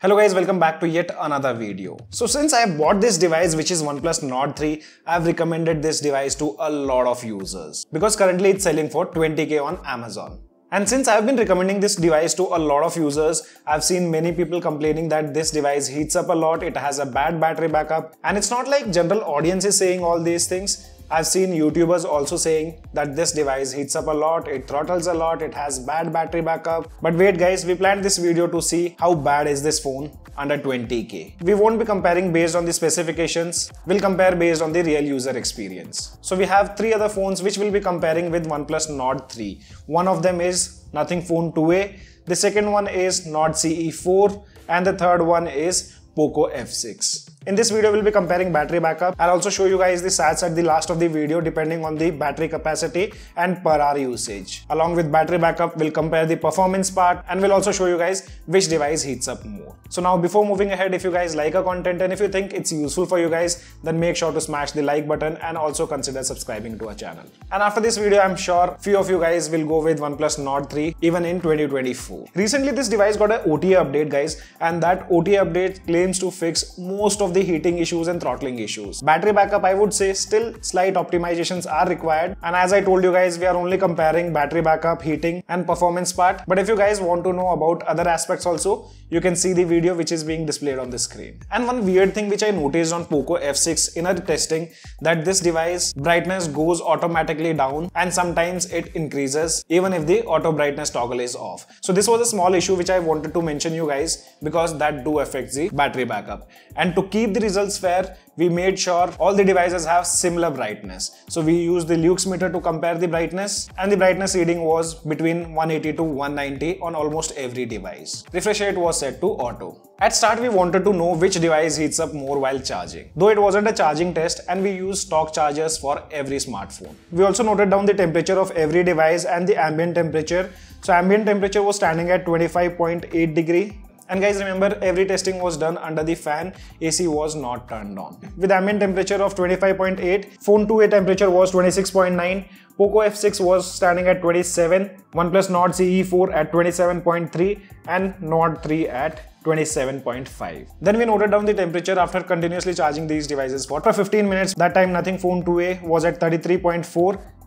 Hello guys, welcome back to yet another video. So since I bought this device which is OnePlus Nord 3, I have recommended this device to a lot of users because currently it's selling for 20k on Amazon. And since I have been recommending this device to a lot of users, I've seen many people complaining that this device heats up a lot, it has a bad battery backup, and it's not like general audience is saying all these things. I've seen YouTubers also saying that this device heats up a lot, it throttles a lot, it has bad battery backup. But wait guys, we planned this video to see how bad is this phone under 20k. We won't be comparing based on the specifications, we'll compare based on the real user experience. So we have three other phones which we'll be comparing with OnePlus Nord 3. One of them is Nothing Phone 2a, the second one is Nord CE 4 and the third one is Poco F6. In this video, we'll be comparing battery backup. I'll also show you guys the stats at the last of the video depending on the battery capacity and per hour usage. Along with battery backup, we'll compare the performance part and we'll also show you guys which device heats up more. So now before moving ahead, if you guys like our content and if you think it's useful for you guys, then make sure to smash the like button and also consider subscribing to our channel. And after this video, I'm sure few of you guys will go with OnePlus Nord 3 even in 2024. Recently, this device got an OTA update guys, and that OTA update claims to fix most of the heating issues and throttling issues. Battery backup, I would say still slight optimizations are required, and as I told you guys, we are only comparing battery backup, heating and performance part. But if you guys want to know about other aspects also, you can see the video which is being displayed on the screen. And one weird thing which I noticed on Poco F6 in our testing, that this device brightness goes automatically down and sometimes it increases even if the auto brightness toggle is off. So this was a small issue which I wanted to mention you guys because that do affect the battery backup. And to keep the results fair, we made sure all the devices have similar brightness. So we used the Lux meter to compare the brightness, and the brightness reading was between 180 to 190 on almost every device. Refresh rate was set to auto. At start, we wanted to know which device heats up more while charging. Though it wasn't a charging test and we used stock chargers for every smartphone. We also noted down the temperature of every device and the ambient temperature. So ambient temperature was standing at 25.8 degree. And guys, remember, every testing was done under the fan, AC was not turned on. With ambient temperature of 25.8, Phone 2a temperature was 26.9, Poco F6 was standing at 27, OnePlus Nord CE 4 at 27.3 and Nord 3 at 27.5. Then we noted down the temperature after continuously charging these devices for 15 minutes. That time Nothing Phone 2a was at 33.4,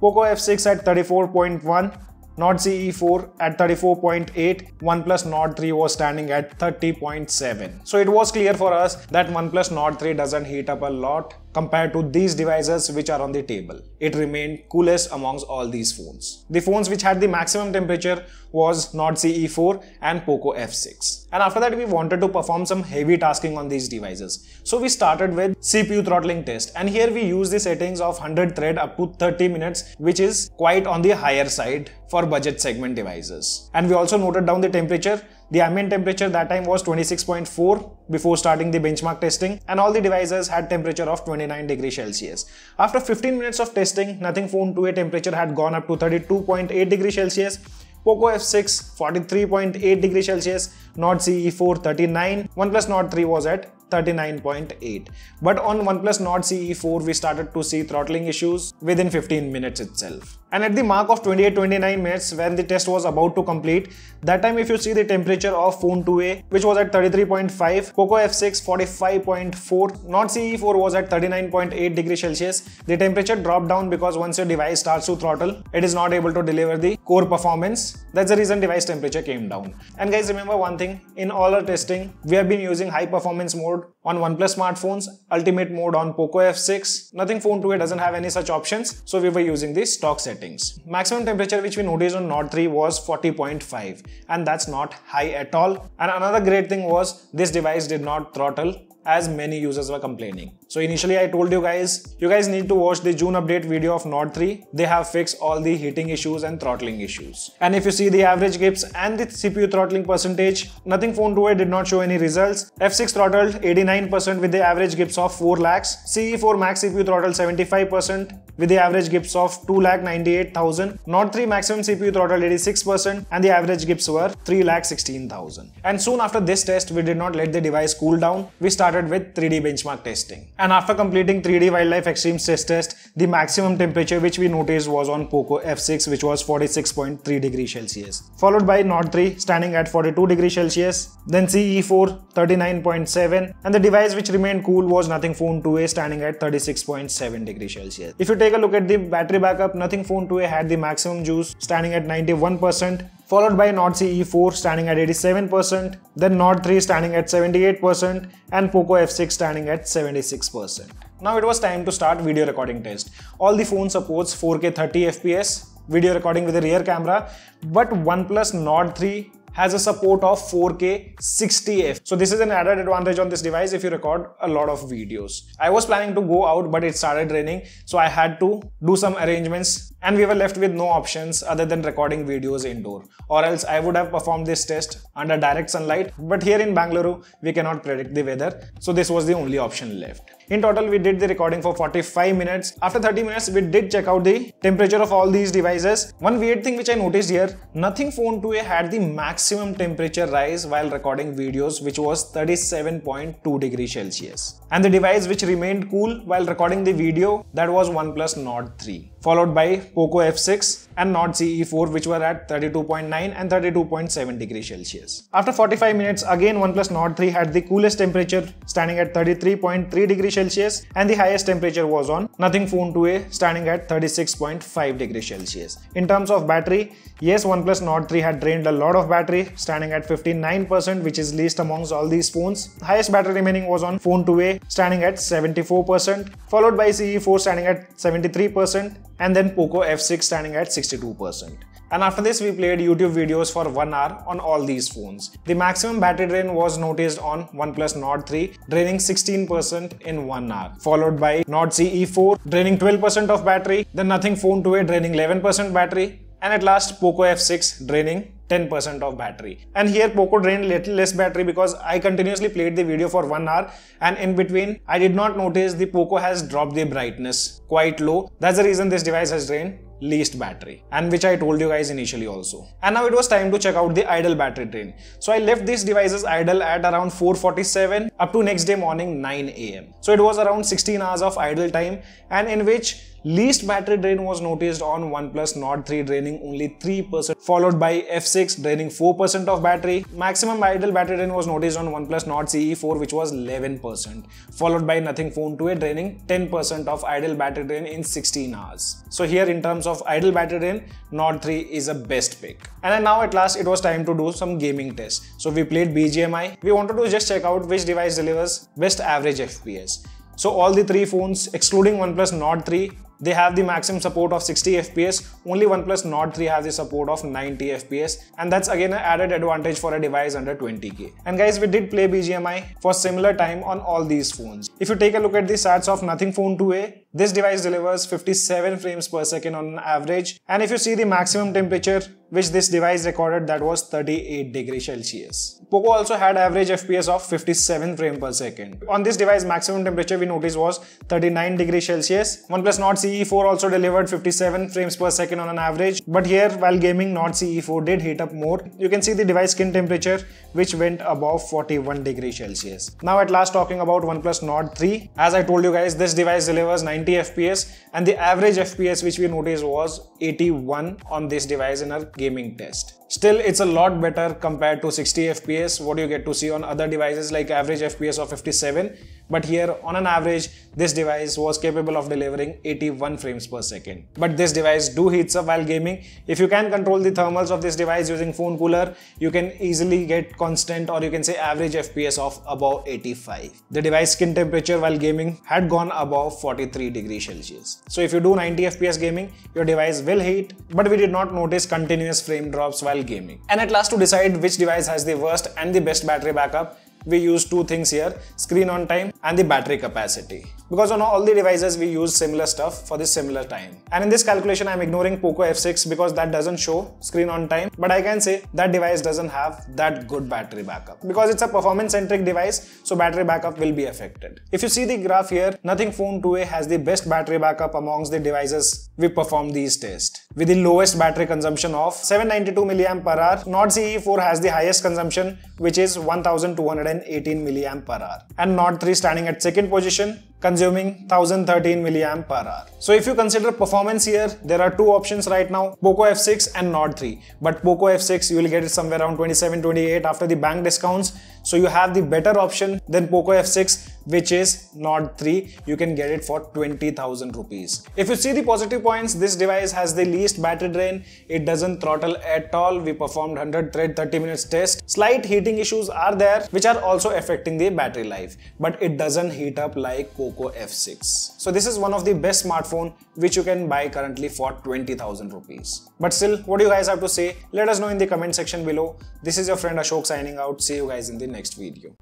Poco F6 at 34.1, Nord CE 4 at 34.8, OnePlus Nord 3 was standing at 30.7. So it was clear for us that OnePlus Nord 3 doesn't heat up a lot compared to these devices which are on the table. It remained coolest amongst all these phones. The phones which had the maximum temperature was Nord CE 4 and Poco F6. And after that, we wanted to perform some heavy tasking on these devices. So we started with CPU throttling test, and here we use the settings of 100 thread up to 30 minutes, which is quite on the higher side for budget segment devices. And we also noted down the temperature. The ambient temperature that time was 26.4 before starting the benchmark testing, and all the devices had temperature of 29 degrees Celsius. After 15 minutes of testing, Nothing Phone 2a temperature had gone up to 32.8 degrees Celsius, Poco F6 43.8 degrees Celsius, Nord CE 4 39, OnePlus Nord 3 was at 39.8. But on OnePlus Nord CE 4, we started to see throttling issues within 15 minutes itself. And at the mark of 28-29 minutes, when the test was about to complete, that time if you see the temperature of Phone 2a, which was at 33.5, Poco F6 45.4, Nord CE 4 was at 39.8 degrees Celsius, the temperature dropped down because once your device starts to throttle, it is not able to deliver the core performance. That's the reason device temperature came down. And guys, remember one thing, in all our testing, we have been using high performance mode on OnePlus smartphones, ultimate mode on Poco F6. Nothing Phone 2a doesn't have any such options, so we were using the stock settings. Maximum temperature which we noticed on Nord 3 was 40.5, and that's not high at all. And another great thing was this device did not throttle as many users were complaining. So initially I told you guys need to watch the June update video of Nord 3. They have fixed all the heating issues and throttling issues. And if you see the average GIPS and the CPU throttling percentage, Nothing Phone 2a did not show any results. F6 throttled 89% with the average GIPS of 4 lakhs. CE4 Max CPU throttled 75% with the average GIPS of 2,98,000. Nord 3 maximum CPU throttled 86% and the average GIPS were 3,16,000. And soon after this test, we did not let the device cool down. We started started with 3D benchmark testing. And after completing 3D Wildlife Extreme stress test, the maximum temperature which we noticed was on POCO F6, which was 46.3 degrees Celsius, followed by Nord 3 standing at 42 degrees Celsius, then CE4 39.7, and the device which remained cool was Nothing Phone 2a standing at 36.7 degrees Celsius. If you take a look at the battery backup, Nothing Phone 2a had the maximum juice standing at 91%, followed by Nord CE4 standing at 87%, then Nord 3 standing at 78%, and POCO F6 standing at 76%. Now it was time to start video recording test. All the phone supports 4K 30 FPS video recording with a rear camera, but OnePlus Nord 3 has a support of 4K 60f. So this is an added advantage on this device if you record a lot of videos. I was planning to go out, but it started raining, so I had to do some arrangements and we were left with no options other than recording videos indoor, or else I would have performed this test under direct sunlight. But here in Bangalore, we cannot predict the weather, so this was the only option left. In total, we did the recording for 45 minutes. After 30 minutes, we did check out the temperature of all these devices. One weird thing which I noticed here, Nothing Phone 2a had the maximum temperature rise while recording videos, which was 37.2 degrees Celsius. And the device which remained cool while recording the video, that was OnePlus Nord 3, followed by POCO F6 and Nord CE4, which were at 32.9 and 32.7 degrees Celsius. After 45 minutes, again OnePlus Nord 3 had the coolest temperature standing at 33.3 degrees Celsius, and the highest temperature was on Nothing Phone 2a standing at 36.5 degrees Celsius. In terms of battery, yes, OnePlus Nord 3 had drained a lot of battery standing at 59%, which is least amongst all these phones. Highest battery remaining was on Phone 2a standing at 74%, followed by CE4 standing at 73%, and then POCO F6 standing at 62%. And after this, we played YouTube videos for 1 hour on all these phones. The maximum battery drain was noticed on OnePlus Nord 3, draining 16% in 1 hour, followed by Nord CE4 draining 12% of battery, then Nothing Phone 2a draining 11% battery, and at last POCO F6 draining 10% of battery. And here POCO drained little less battery because I continuously played the video for 1 hour, and in between I did not notice the POCO has dropped the brightness quite low. That's the reason this device has drained least battery, and which I told you guys initially also. And now it was time to check out the idle battery drain. So I left these devices idle at around 4:47 up to next day morning 9 AM. So it was around 16 hours of idle time, and in which least battery drain was noticed on OnePlus Nord 3 draining only 3%, followed by F6 draining 4% of battery. Maximum idle battery drain was noticed on OnePlus Nord CE4, which was 11%, followed by Nothing Phone 2a draining 10% of idle battery drain in 16 hours. So here in terms of idle battery drain, Nord 3 is a best pick. And then now at last it was time to do some gaming tests. So we played BGMI. We wanted to just check out which device delivers best average FPS. So all the three phones excluding OnePlus Nord 3, they have the maximum support of 60 FPS. Only OnePlus Nord 3 has the support of 90 FPS, and that's again an added advantage for a device under 20k. And guys, we did play BGMI for similar time on all these phones. If you take a look at the stats of Nothing Phone 2a, this device delivers 57 frames per second on average, and if you see the maximum temperature which this device recorded, that was 38 degrees Celsius. POCO also had average FPS of 57 frames per second. On this device, maximum temperature we noticed was 39 degrees Celsius. OnePlus Nord CE4 also delivered 57 frames per second on an average, but here while gaming, Nord CE4 did heat up more. You can see the device skin temperature which went above 41 degrees Celsius. Now at last, talking about OnePlus Nord 3, as I told you guys, this device delivers 90 FPS, and the average FPS which we noticed was 81 on this device in our gaming test. Still, it's a lot better compared to 60 FPS what you get to see on other devices like average FPS of 57, but here on an average this device was capable of delivering 81 frames per second. But this device do heats up while gaming. If you can control the thermals of this device using phone cooler, you can easily get constant, or you can say average FPS of above 85. The device skin temperature while gaming had gone above 43 degrees Celsius. So if you do 90 FPS gaming, your device will heat, but we did not notice continuous frame drops while gaming. And at last, to decide which device has the worst and the best battery backup, we use two things here: screen on time and the battery capacity. Because on all the devices we use similar stuff for the similar time. And in this calculation, I'm ignoring POCO F6 because that doesn't show screen on time, but I can say that device doesn't have that good battery backup. Because it's a performance centric device, so battery backup will be affected. If you see the graph here, Nothing Phone 2a has the best battery backup amongst the devices we perform these tests, with the lowest battery consumption of 792 mAh. Nord CE4 has the highest consumption, which is 1206 1118 mAh. And Nord 3 standing at second position, consuming 1013 mAh. So if you consider performance here, there are two options right now, Poco F6 and Nord 3. But Poco F6 you will get it somewhere around 27-28 after the bank discounts. So you have the better option than Poco F6, which is Nord 3. You can get it for 20,000 rupees. If you see the positive points, this device has the least battery drain. It doesn't throttle at all. We performed 100 thread 30 minutes test. Slight heating issues are there, which are also affecting the battery life, but it doesn't heat up like Poco F6. So this is one of the best smartphone which you can buy currently for 20,000 rupees. But still, what do you guys have to say? Let us know in the comment section below. This is your friend Ashok signing out. See you guys in the next video.